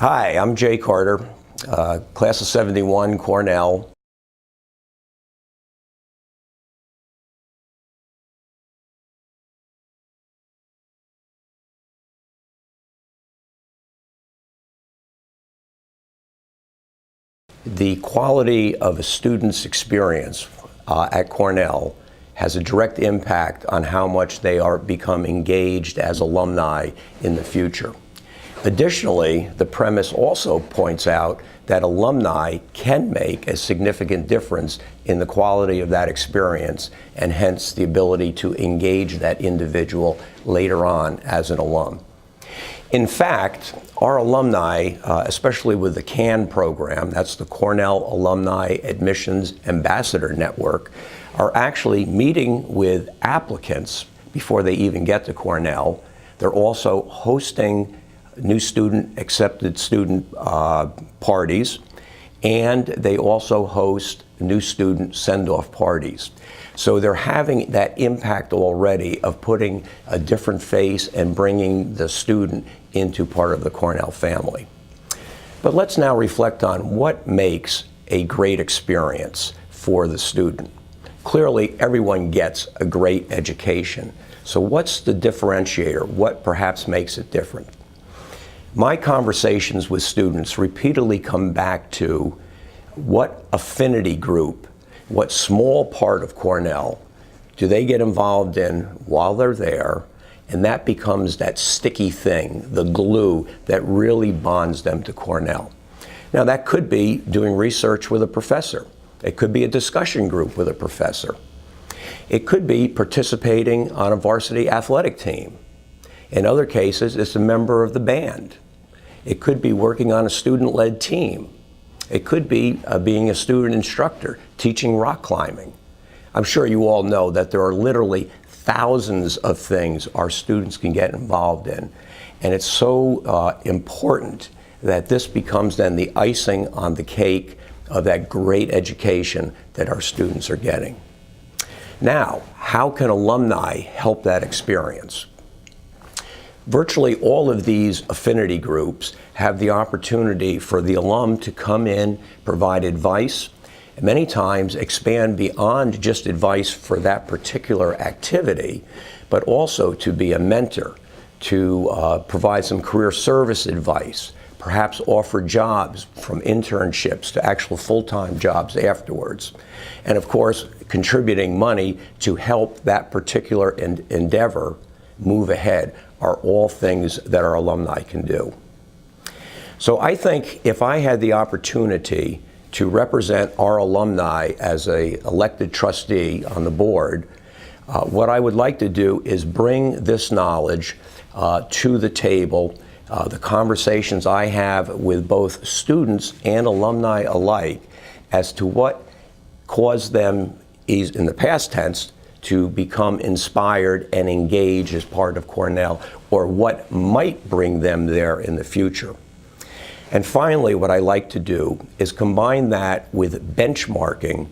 Hi, I'm Jay Carter, class of '71, Cornell. The quality of a student's experience at Cornell has a direct impact on how much they become engaged as alumni in the future. Additionally, the premise also points out that alumni can make a significant difference in the quality of that experience, and hence the ability to engage that individual later on as an alum. In fact, our alumni, especially with the CAN program, that's the Cornell Alumni Admissions Ambassador Network, are actually meeting with applicants before they even get to Cornell. They're also hosting new student, accepted student parties, and they also host new student send-off parties. So they're having that impact already of putting a different face and bringing the student into part of the Cornell family. But let's now reflect on what makes a great experience for the student. Clearly, everyone gets a great education. So what's the differentiator? What perhaps makes it different? My conversations with students repeatedly come back to what affinity group, what small part of Cornell do they get involved in while they're there, and that becomes that sticky thing, the glue that really bonds them to Cornell. Now that could be doing research with a professor. It could be a discussion group with a professor. It could be participating on a varsity athletic team. In other cases, it's a member of the band. It could be working on a student-led team. It could be being a student instructor, teaching rock climbing. I'm sure you all know that there are literally thousands of things our students can get involved in. And it's so important that this becomes then the icing on the cake of that great education that our students are getting. Now, how can alumni help that experience? Virtually all of these affinity groups have the opportunity for the alum to come in, provide advice, and many times expand beyond just advice for that particular activity, but also to be a mentor, to provide some career service advice, perhaps offer jobs from internships to actual full-time jobs afterwards. And of course, contributing money to help that particular endeavor move ahead are all things that our alumni can do. So I think if I had the opportunity to represent our alumni as an elected trustee on the board, what I would like to do is bring this knowledge to the table, the conversations I have with both students and alumni alike as to what caused them, in the past tense, to become inspired and engaged as part of Cornell, or what might bring them there in the future. And finally, what I like to do is combine that with benchmarking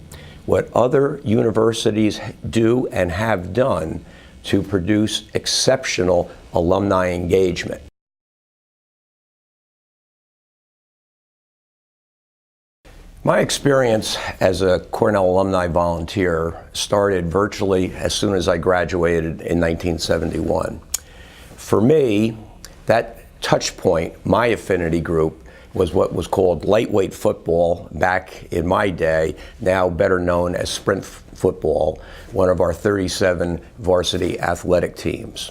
what other universities do and have done to produce exceptional alumni engagement. My experience as a Cornell alumni volunteer started virtually as soon as I graduated in 1971. For me, that touch point, my affinity group, was what was called lightweight football back in my day, now better known as sprint football, one of our 37 varsity athletic teams.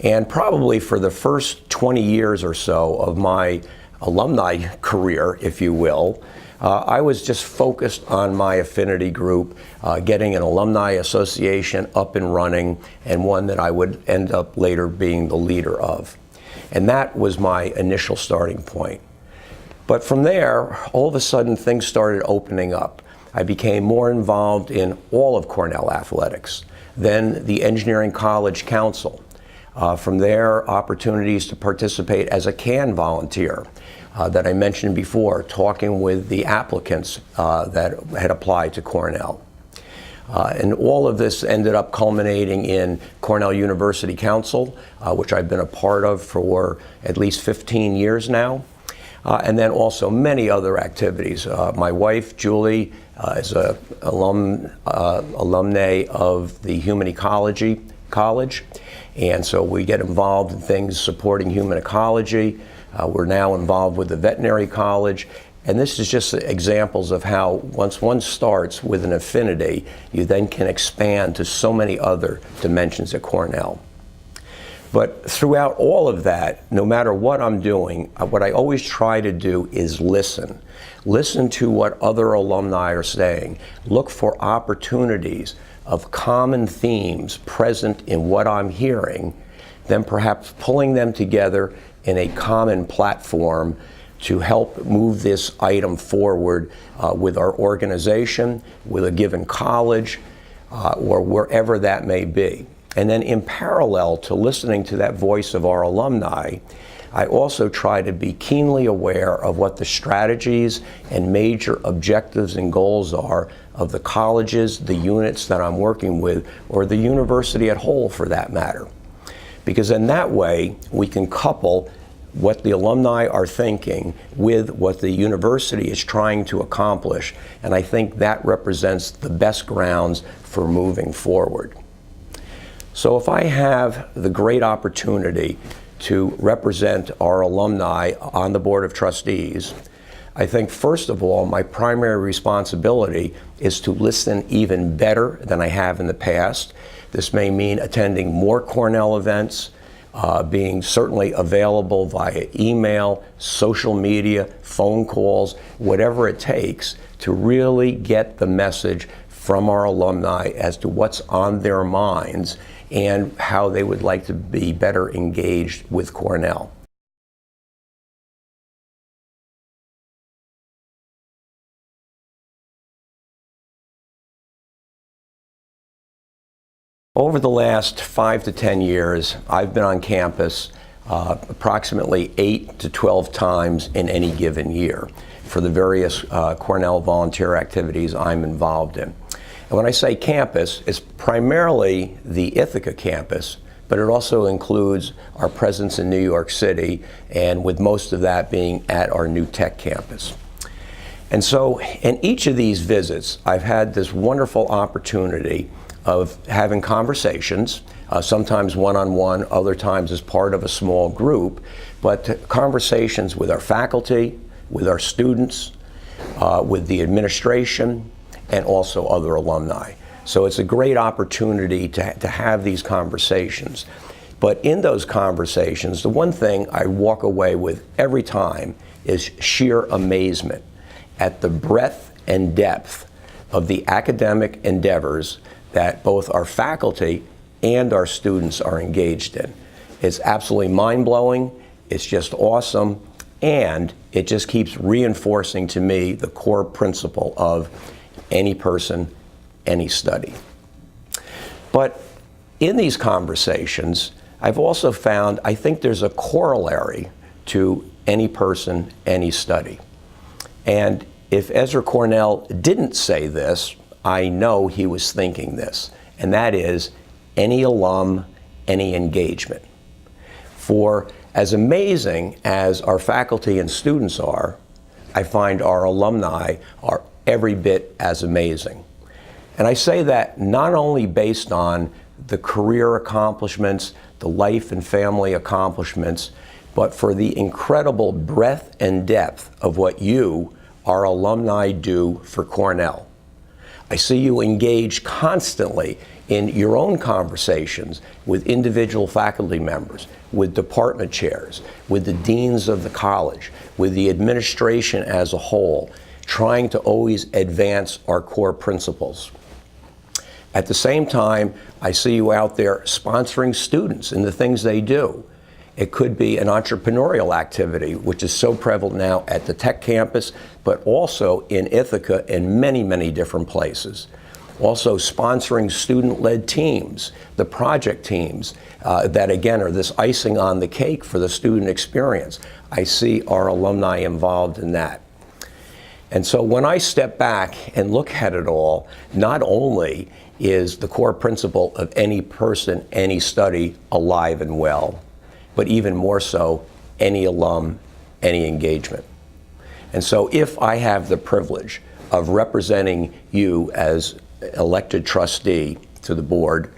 And probably for the first 20 years or so of my alumni career, if you will, I was just focused on my affinity group, getting an alumni association up and running, and one that I would end up later being the leader of. And that was my initial starting point. But from there, all of a sudden things started opening up. I became more involved in all of Cornell athletics, then the Engineering College Council. From there, opportunities to participate as a CAN volunteer that I mentioned before, talking with the applicants that had applied to Cornell. And all of this ended up culminating in Cornell University Council, which I've been a part of for at least 15 years now. and then also many other activities. My wife, Julie, is an alumnae of the Human Ecology College, and so we get involved in things supporting human ecology. We're now involved with the Veterinary College, and this is just examples of how once one starts with an affinity, you then can expand to so many other dimensions at Cornell. But throughout all of that, no matter what I'm doing, what I always try to do is listen. Listen to what other alumni are saying. Look for opportunities of common themes present in what I'm hearing, then perhaps pulling them together in a common platform to help move this item forward with our organization, with a given college, or wherever that may be. And then in parallel to listening to that voice of our alumni, I also try to be keenly aware of what the strategies and major objectives and goals are of the colleges, the units that I'm working with, or the university at whole for that matter. Because in that way, we can couple what the alumni are thinking with what the university is trying to accomplish, and I think that represents the best grounds for moving forward. So if I have the great opportunity to represent our alumni on the Board of Trustees, I think first of all, my primary responsibility is to listen even better than I have in the past. This may mean attending more Cornell events, being certainly available via email, social media, phone calls, whatever it takes to really get the message from our alumni as to what's on their minds and how they would like to be better engaged with Cornell. Over the last 5 to 10 years, I've been on campus approximately 8 to 12 times in any given year for the various Cornell volunteer activities I'm involved in. And when I say campus, it's primarily the Ithaca campus, but it also includes our presence in New York City, and with most of that being at our new tech campus. And so in each of these visits, I've had this wonderful opportunity of having conversations, sometimes one-on-one, other times as part of a small group, but conversations with our faculty, with our students, with the administration, and also other alumni. So it's a great opportunity to have these conversations. But in those conversations, the one thing I walk away with every time is sheer amazement at the breadth and depth of the academic endeavors that both our faculty and our students are engaged in. It's absolutely mind-blowing, it's just awesome, and it just keeps reinforcing to me the core principle of any person, any study. But in these conversations, I've also found, I think there's a corollary to any person, any study. And if Ezra Cornell didn't say this, I know he was thinking this, and that is any alum, any engagement. For as amazing as our faculty and students are, I find our alumni are every bit as amazing. And I say that not only based on the career accomplishments, the life and family accomplishments, but for the incredible breadth and depth of what you, our alumni, do for Cornell. I see you engage constantly in your own conversations with individual faculty members, with department chairs, with the deans of the college, with the administration as a whole, trying to always advance our core principles. At the same time, I see you out there sponsoring students in the things they do. It could be an entrepreneurial activity, which is so prevalent now at the tech campus, but also in Ithaca and many, many different places. Also sponsoring student-led teams, the project teams, that again are this icing on the cake for the student experience. I see our alumni involved in that. And so when I step back and look at it all, not only is the core principle of any person, any study alive and well, but even more so, any alum, any engagement. And so if I have the privilege of representing you as elected trustee to the board,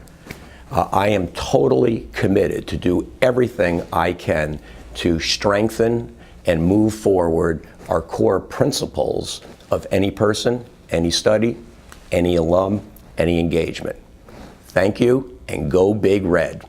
I am totally committed to do everything I can to strengthen and move forward our core principles of any person, any study, any alum, any engagement. Thank you, and go Big Red.